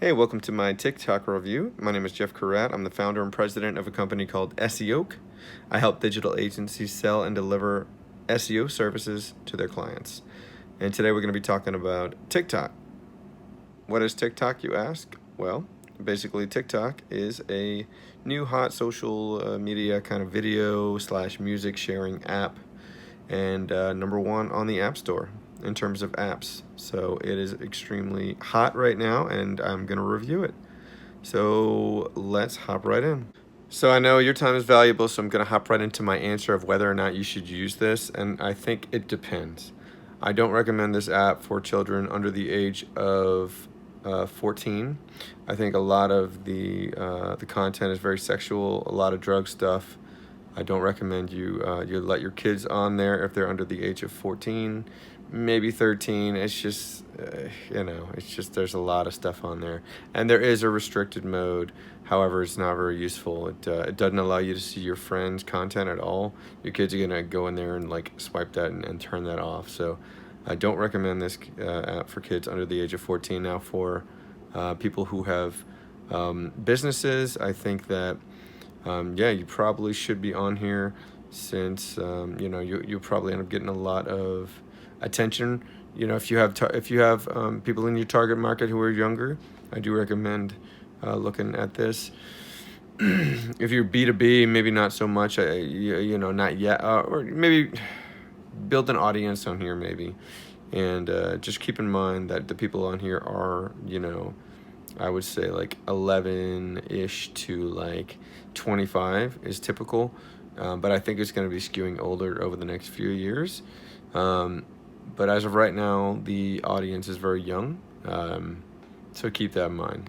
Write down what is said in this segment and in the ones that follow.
Hey, welcome to my TikTok review. My name is Jeff Couret. I'm the founder and president of a company called seoak. I help digital agencies sell and deliver SEO services to their clients. And today we're going to be talking about TikTok. What is TikTok, you ask? Well, basically TikTok is a new hot social media kind of video / music sharing app, and number one on the App Store in terms of apps. So it is extremely hot right now, and I'm going to review it. So let's hop right in. So I know your time is valuable, so I'm going to hop right into my answer of whether or not you should use this, and I think it depends. I don't recommend this app for children under the age of 14. I think a lot of the content is very sexual, a lot of drug stuff. I don't recommend you let your kids on there if they're under the age of 14, maybe 13. It's just, it's just there's a lot of stuff on there. And there is a restricted mode. However, it's not very useful. It doesn't allow you to see your friends' content at all. Your kids are going to go in there and like swipe that and turn that off. So I don't recommend this app for kids under the age of 14. Now for people who have businesses, I think that you probably should be on here, since you'll probably end up getting a lot of attention. If you have people in your target market who are younger, I do recommend looking at this. If you're B2B, maybe not so much. Not yet, or maybe build an audience on here, maybe, and just keep in mind that the people on here are, I would say like 11-ish to like 25 is typical, but I think it's going to be skewing older over the next few years. But as of right now, the audience is very young, so keep that in mind.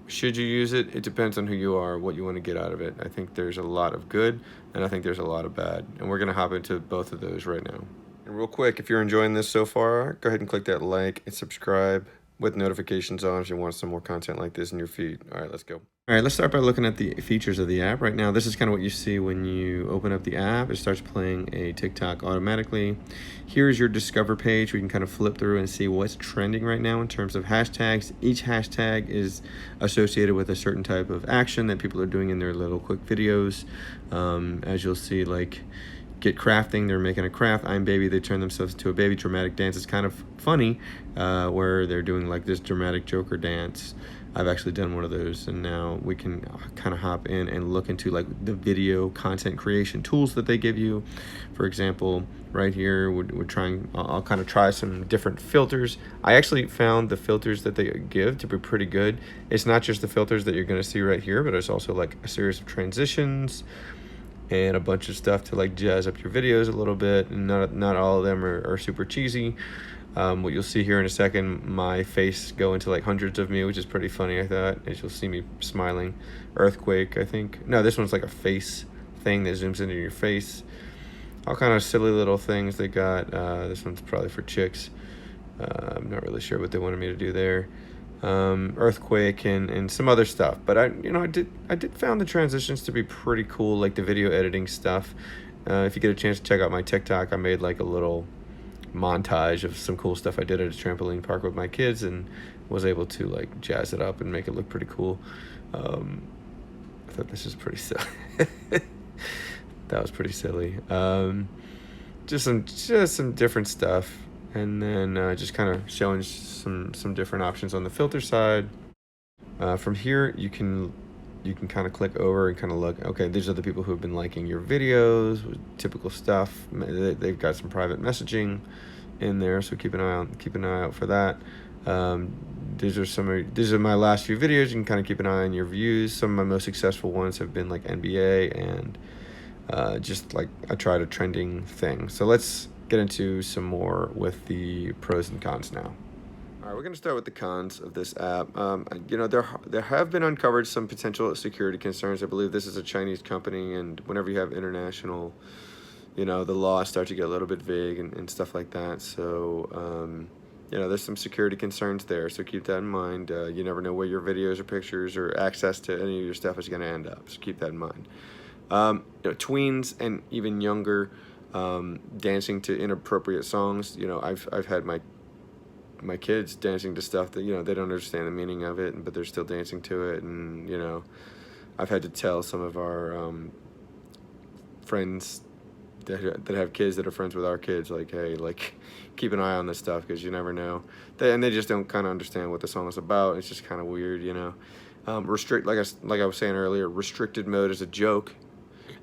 Should you use it? It depends on who you are, what you want to get out of it. I think there's a lot of good, and I think there's a lot of bad, and we're going to hop into both of those right now. And real quick, if you're enjoying this so far, go ahead and click that like and subscribe with notifications on if you want some more content like this in your feed. All right, let's go. All right, let's start by looking at the features of the app. Right now, this is kind of what you see when you open up the app. It starts playing a TikTok automatically. Here's your Discover page. We can kind of flip through and see what's trending right now in terms of hashtags. Each hashtag is associated with a certain type of action that people are doing in their little quick videos. As you'll see, like, get crafting, they're making a craft. I'm baby, they turn themselves into a baby. Dramatic dance is kind of funny, where they're doing like this dramatic Joker dance. I've actually done one of those, and now we can kind of hop in and look into like the video content creation tools that they give you. For example, right here, I'll kind of try some different filters. I actually found the filters that they give to be pretty good. It's not just the filters that you're going to see right here, but it's also like a series of transitions and a bunch of stuff to like jazz up your videos a little bit, and not all of them are super cheesy. What you'll see here in a second, my face go into like hundreds of me, which is pretty funny, I thought, as you'll see me smiling. Earthquake, I think. No, this one's like a face thing that zooms into your face. All kind of silly little things they got. This one's probably for chicks. I'm not really sure what they wanted me to do there. Earthquake and some other stuff, but I did found the transitions to be pretty cool, like the video editing stuff. If you get a chance to check out my TikTok, I made like a little montage of some cool stuff I did at a trampoline park with my kids, and was able to like jazz it up and make it look pretty cool. I thought this was pretty silly. That was pretty silly. Just some different stuff. And then just kind of showing some different options on the filter side. From here, you can kind of click over and kind of look. Okay, these are the people who have been liking your videos. Typical stuff. They've got some private messaging in there, so keep an eye out for that. These are my last few videos. You can kind of keep an eye on your views. Some of my most successful ones have been like NBA and just like I tried a trending thing. So let's get into some more with the pros and cons now. All right, we're going to start with the cons of this app. There have been uncovered some potential security concerns. I believe this is a Chinese company, and whenever you have international, the laws start to get a little bit vague and stuff like that. So, there's some security concerns there. So keep that in mind. You never know where your videos or pictures or access to any of your stuff is going to end up. So keep that in mind. Tweens and even younger, dancing to inappropriate songs. I've had my my kids dancing to stuff that, they don't understand the meaning of it, but they're still dancing to it. And I've had to tell some of our friends that have kids that are friends with our kids, like, hey, like, keep an eye on this stuff, because you never know. They just don't kind of understand what the song is about. It's just kind of weird, like I was saying earlier, restricted mode is a joke.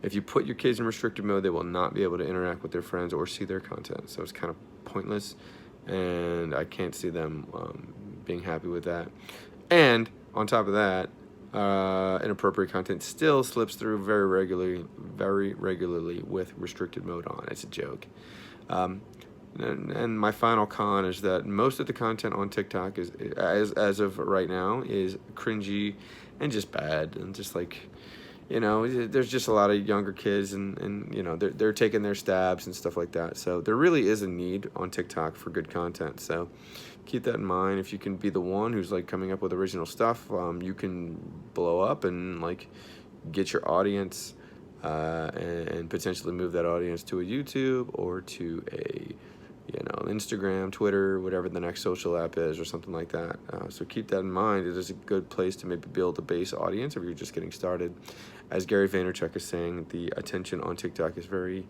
If you put your kids in restricted mode, they will not be able to interact with their friends or see their content. So it's kind of pointless, and I can't see them being happy with that. And on top of that, inappropriate content still slips through very regularly with restricted mode on. It's a joke. And my final con is that most of the content on TikTok is, as of right now, is cringy and just bad, and just like, there's just a lot of younger kids, and they're taking their stabs and stuff like that. So there really is a need on TikTok for good content. So keep that in mind. If you can be the one who's like coming up with original stuff, you can blow up and like get your audience and potentially move that audience to a YouTube or to a Instagram, Twitter, whatever the next social app is, or something like that. So keep that in mind. It is a good place to maybe build a base audience if you're just getting started. As Gary Vaynerchuk is saying, the attention on TikTok is very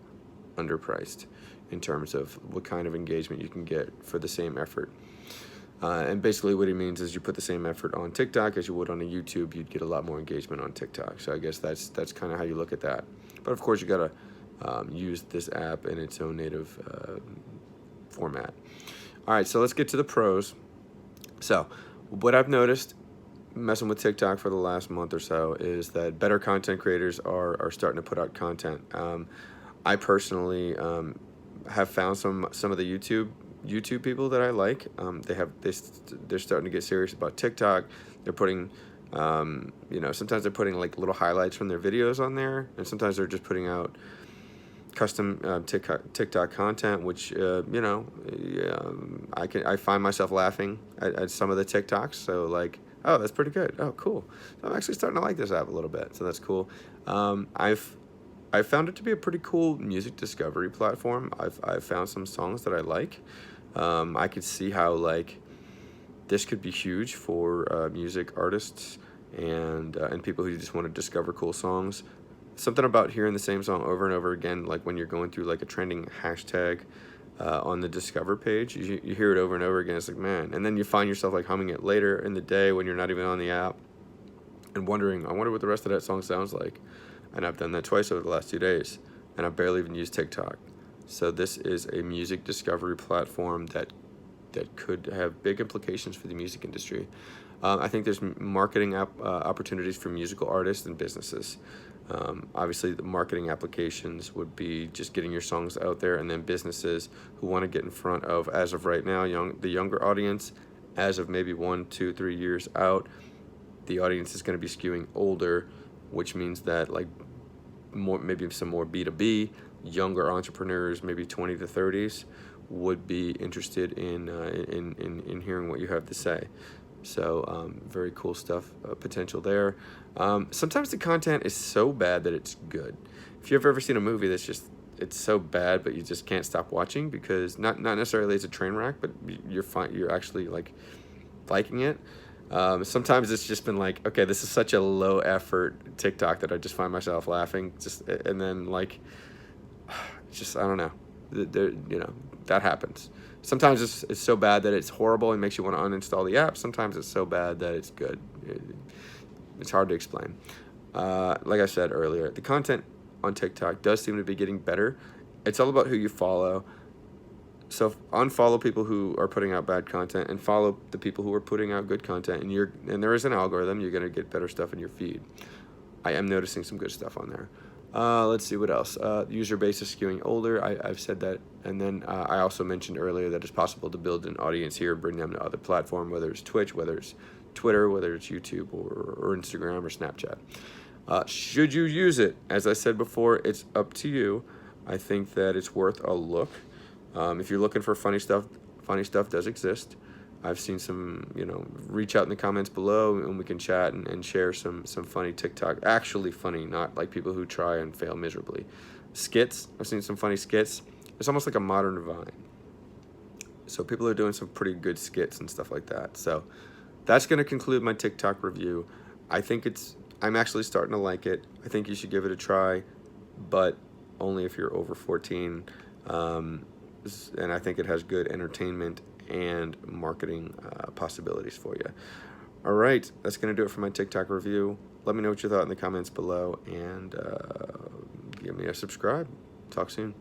underpriced in terms of what kind of engagement you can get for the same effort. And basically what he means is you put the same effort on TikTok as you would on a YouTube, you'd get a lot more engagement on TikTok. So I guess that's kind of how you look at that. But of course you got to use this app in its own native format. All right, so let's get to the pros. So what I've noticed messing with TikTok for the last month or so is that better content creators are starting to put out content. I personally have found some of the YouTube people that I like. They're starting to get serious about TikTok. They're putting sometimes they're putting like little highlights from their videos on there, and sometimes they're just putting out custom TikTok content, which I find myself laughing at some of the TikToks. So like, oh, that's pretty good. Oh, cool. So I'm actually starting to like this app a little bit. So that's cool. I've found it to be a pretty cool music discovery platform. I've found some songs that I like. I could see how like this could be huge for music artists and people who just want to discover cool songs. Something about hearing the same song over and over again, like when you're going through like a trending hashtag on the Discover page, you hear it over and over again. It's like, man, and then you find yourself like humming it later in the day when you're not even on the app and wondering, I wonder what the rest of that song sounds like. And I've done that twice over the last 2 days, and I've barely even used TikTok. So this is a music discovery platform that could have big implications for the music industry. I think there's marketing opportunities for musical artists and businesses. Obviously, the marketing applications would be just getting your songs out there, and then businesses who want to get in front of, as of right now, the younger audience. As of maybe 1, 2, 3 years out, the audience is going to be skewing older, which means that like maybe some more B2B younger entrepreneurs, maybe 20 to 30s, would be interested in hearing what you have to say. So very cool stuff, potential there. Sometimes the content is so bad that it's good. If you've ever seen a movie that's just, it's so bad, but you just can't stop watching because not necessarily it's a train wreck, but you're actually like liking it. Sometimes it's just been like, okay, this is such a low effort TikTok that I just find myself laughing, and then like, just, I don't know, that happens. Sometimes it's so bad that it's horrible and makes you want to uninstall the app. Sometimes it's so bad that it's good. It's hard to explain. Like I said earlier, the content on TikTok does seem to be getting better. It's all about who you follow. So unfollow people who are putting out bad content and follow the people who are putting out good content. And there is an algorithm. You're going to get better stuff in your feed. I am noticing some good stuff on there. Let's see what else. User base is skewing older. I've said that. And then I also mentioned earlier that it's possible to build an audience here, bring them to other platforms, whether it's Twitch, whether it's Twitter, whether it's YouTube or Instagram or Snapchat. Should you use it? As I said before, it's up to you. I think that it's worth a look. If you're looking for funny stuff does exist. I've seen some, reach out in the comments below and we can chat and share some funny TikTok, actually funny, not like people who try and fail miserably. Skits, I've seen some funny skits. It's almost like a modern Vine. So people are doing some pretty good skits and stuff like that. So that's going to conclude my TikTok review. I'm actually starting to like it. I think you should give it a try, but only if you're over 14. And I think it has good entertainment and marketing possibilities for you. All right, that's going to do it for my TikTok review. Let me know what you thought in the comments below, and give me a subscribe. Talk soon.